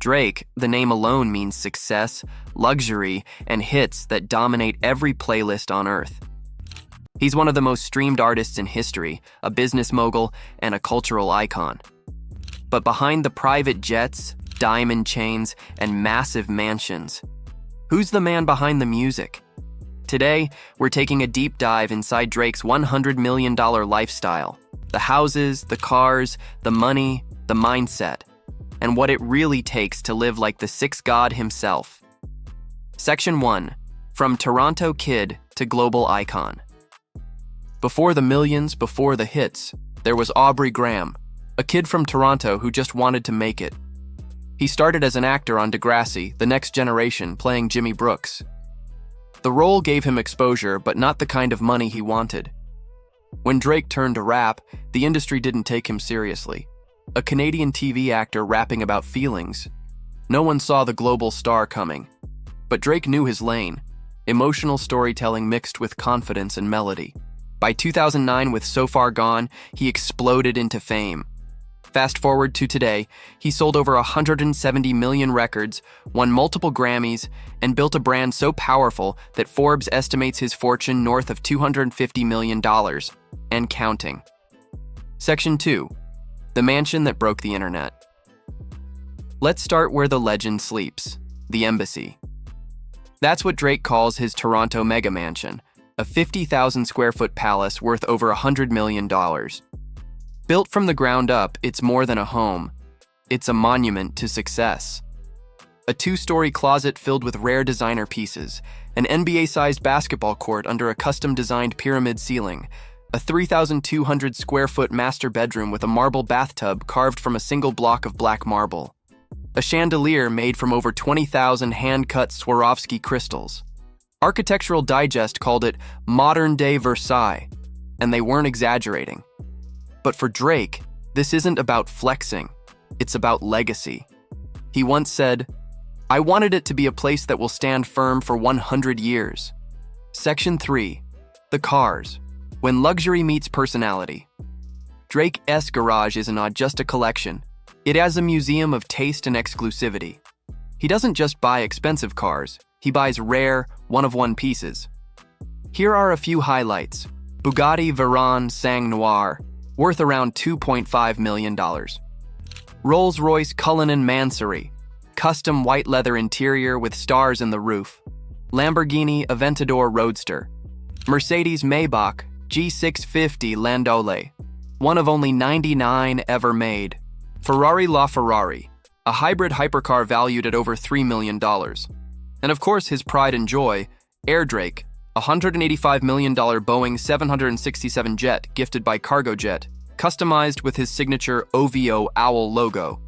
Drake, the name alone means success, luxury, and hits that dominate every playlist on Earth. He's one of the most streamed artists in history, a business mogul, and a cultural icon. But behind the private jets, diamond chains, and massive mansions, who's the man behind the music? Today, we're taking a deep dive inside Drake's $100 million lifestyle. The houses, the cars, the money, the mindset, and what it really takes to live like the sixth god himself. Section 1. From Toronto kid to global icon. Before the millions, before the hits, there was Aubrey Graham, a kid from Toronto who just wanted to make it. He started as an actor on Degrassi, The Next Generation, playing Jimmy Brooks. The role gave him exposure, but not the kind of money he wanted. When Drake turned to rap, the industry didn't take him seriously. A Canadian TV actor rapping about feelings. No one saw the global star coming. But Drake knew his lane, emotional storytelling mixed with confidence and melody. By 2009, with So Far Gone, he exploded into fame. Fast forward to today, he sold over 170 million records, won multiple Grammys, and built a brand so powerful that Forbes estimates his fortune north of $250 million, and counting. Section 2. The mansion that broke the internet. Let's start where the legend sleeps, the Embassy. That's what Drake calls his Toronto mega mansion, a 50,000 square foot palace worth over $100 million. Built from the ground up, it's more than a home. It's a monument to success. A 2-story closet filled with rare designer pieces, an NBA-sized basketball court under a custom-designed pyramid ceiling, a 3,200 square foot master bedroom with a marble bathtub carved from a single block of black marble, a chandelier made from over 20,000 hand-cut Swarovski crystals. Architectural Digest called it modern-day Versailles, and they weren't exaggerating. But for Drake, this isn't about flexing, it's about legacy. He once said, "I wanted it to be a place that will stand firm for 100 years. Section 3. The cars. When luxury meets personality. Drake's garage isn't just a collection. It has a museum of taste and exclusivity. He doesn't just buy expensive cars, he buys rare, one-of-one pieces. Here are a few highlights. Bugatti Veyron Sang Noir, worth around $2.5 million. Rolls-Royce Cullinan Mansory, custom white leather interior with stars in the roof. Lamborghini Aventador Roadster. Mercedes Maybach G650 Landaulet, one of only 99 ever made. Ferrari LaFerrari, a hybrid hypercar valued at over $3 million. And of course his pride and joy, Air Drake, a $185 million Boeing 767 jet gifted by Cargojet, customized with his signature OVO owl logo.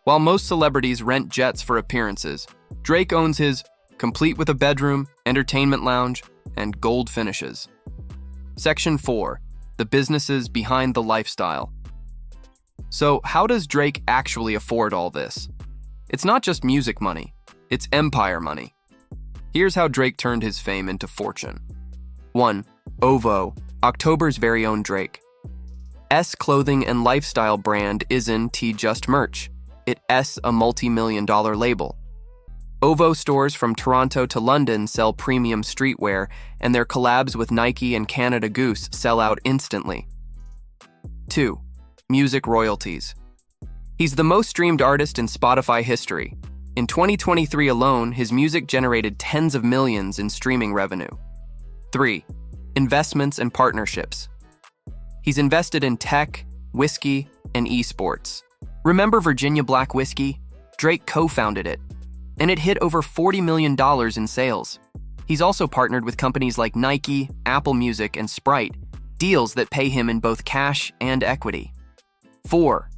While most celebrities rent jets for appearances, Drake owns his, complete with a bedroom, entertainment lounge, and gold finishes. Section 4. The businesses behind the lifestyle. So how does Drake actually afford all this? It's not just music money, it's empire money. Here's how Drake turned his fame into fortune. 1. OVO, October's very own Drake. Clothing and lifestyle brand isn't just merch. It's a multi-million-dollar label. OVO stores from Toronto to London sell premium streetwear, and their collabs with Nike and Canada Goose sell out instantly. 2. Music royalties. He's the most streamed artist in Spotify history. In 2023 alone, his music generated tens of millions in streaming revenue. 3. Investments and partnerships. He's invested in tech, whiskey, and esports. Remember Virginia Black Whiskey? Drake co-founded it, and it hit over $40 million in sales. He's also partnered with companies like Nike, Apple Music, and Sprite, deals that pay him in both cash and equity. 4.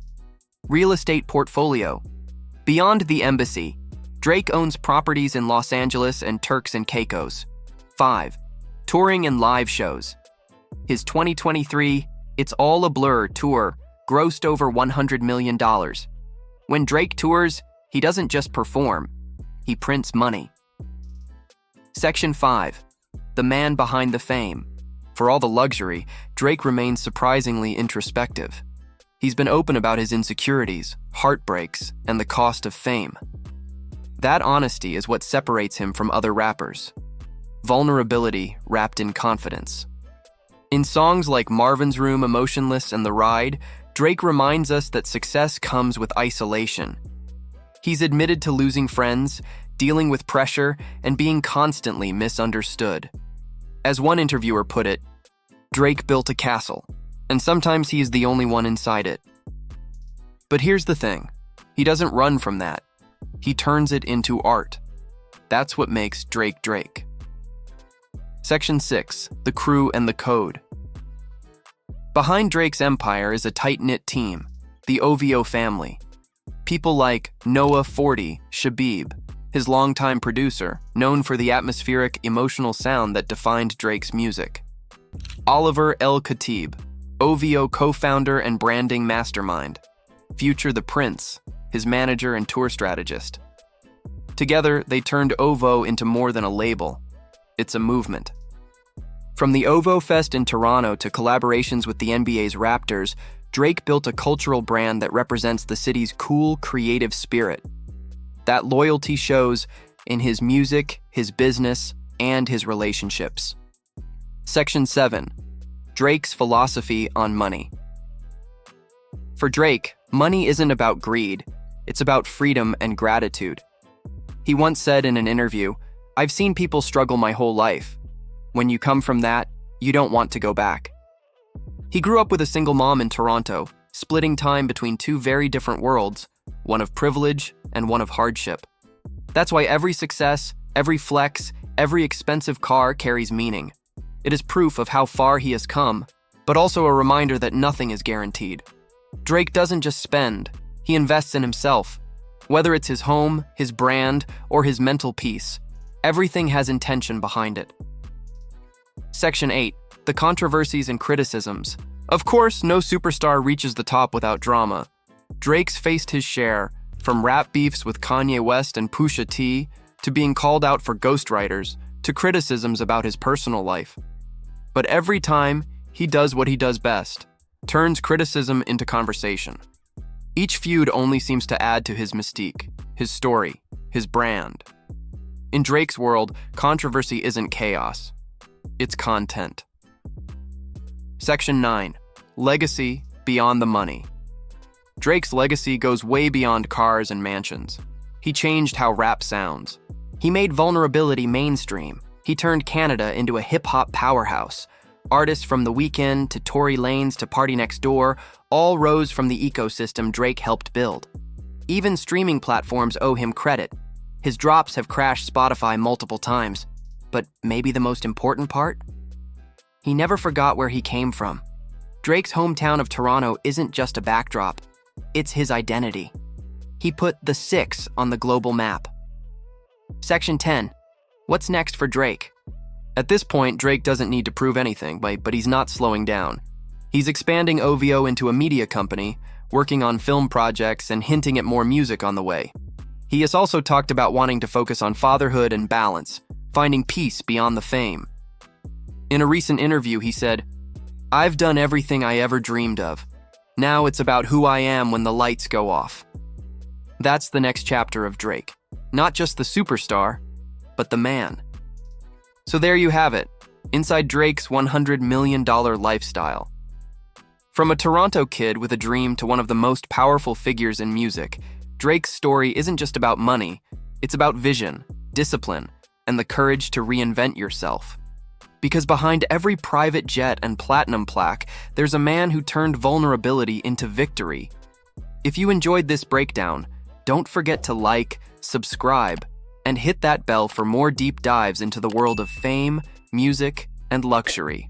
Real estate portfolio. Beyond the Embassy, Drake owns properties in Los Angeles and Turks and Caicos. 5. Touring and live shows. His 2023 It's All a Blur tour grossed over $100 million. When Drake tours, he doesn't just perform, he prints money. Section 5. The man behind the fame. For all the luxury, Drake remains surprisingly introspective. He's been open about his insecurities, heartbreaks, and the cost of fame. That honesty is what separates him from other rappers. Vulnerability wrapped in confidence. In songs like Marvin's Room, Emotionless, and The Ride, Drake reminds us that success comes with isolation. He's admitted to losing friends, dealing with pressure, and being constantly misunderstood. As one interviewer put it, Drake built a castle, and sometimes he is the only one inside it. But here's the thing, he doesn't run from that. He turns it into art. That's what makes Drake Drake. Section 6, The Crew and the Code. Behind Drake's empire is a tight-knit team, the OVO family. People like Noah 40 Shabib, his longtime producer, known for the atmospheric, emotional sound that defined Drake's music. Oliver El Khatib, OVO co-founder and branding mastermind. Future the Prince, his manager and tour strategist. Together, they turned OVO into more than a label. It's a movement. From the OVO Fest in Toronto to collaborations with the NBA's Raptors, Drake built a cultural brand that represents the city's cool, creative spirit. That loyalty shows in his music, his business, and his relationships. Section 7. Drake's philosophy on money. For Drake, money isn't about greed, it's about freedom and gratitude. He once said in an interview, "I've seen people struggle my whole life. When you come from that, you don't want to go back." He grew up with a single mom in Toronto, splitting time between two very different worlds, one of privilege and one of hardship. That's why every success, every flex, every expensive car carries meaning. It is proof of how far he has come, but also a reminder that nothing is guaranteed. Drake doesn't just spend, he invests in himself. Whether it's his home, his brand, or his mental peace, everything has intention behind it. Section 8. The controversies and criticisms. Of course, no superstar reaches the top without drama. Drake's faced his share, from rap beefs with Kanye West and Pusha T, to being called out for ghostwriters, to criticisms about his personal life. But every time, he does what he does best, turns criticism into conversation. Each feud only seems to add to his mystique, his story, his brand. In Drake's world, controversy isn't chaos. It's content. Section 9. Legacy beyond the money. Drake's legacy goes way beyond cars and mansions. He changed how rap sounds. He made vulnerability mainstream. He turned Canada into a hip-hop powerhouse. Artists from The Weeknd to Tory Lanez to Party Next Door all rose from the ecosystem Drake helped build. Even streaming platforms owe him credit. His drops have crashed Spotify multiple times. But maybe the most important part? He never forgot where he came from. Drake's hometown of Toronto isn't just a backdrop. It's his identity. He put the 6 on the global map. Section 10. What's next for Drake? At this point, Drake doesn't need to prove anything, but he's not slowing down. He's expanding OVO into a media company, working on film projects and hinting at more music on the way. He has also talked about wanting to focus on fatherhood and balance, finding peace beyond the fame. In a recent interview, he said, "I've done everything I ever dreamed of. Now it's about who I am when the lights go off." That's the next chapter of Drake. Not just the superstar, but the man. So there you have it, inside Drake's $100 million lifestyle. From a Toronto kid with a dream to one of the most powerful figures in music, Drake's story isn't just about money, it's about vision, discipline, and the courage to reinvent yourself. Because behind every private jet and platinum plaque, there's a man who turned vulnerability into victory. If you enjoyed this breakdown, don't forget to like, subscribe, and hit that bell for more deep dives into the world of fame, music, and luxury.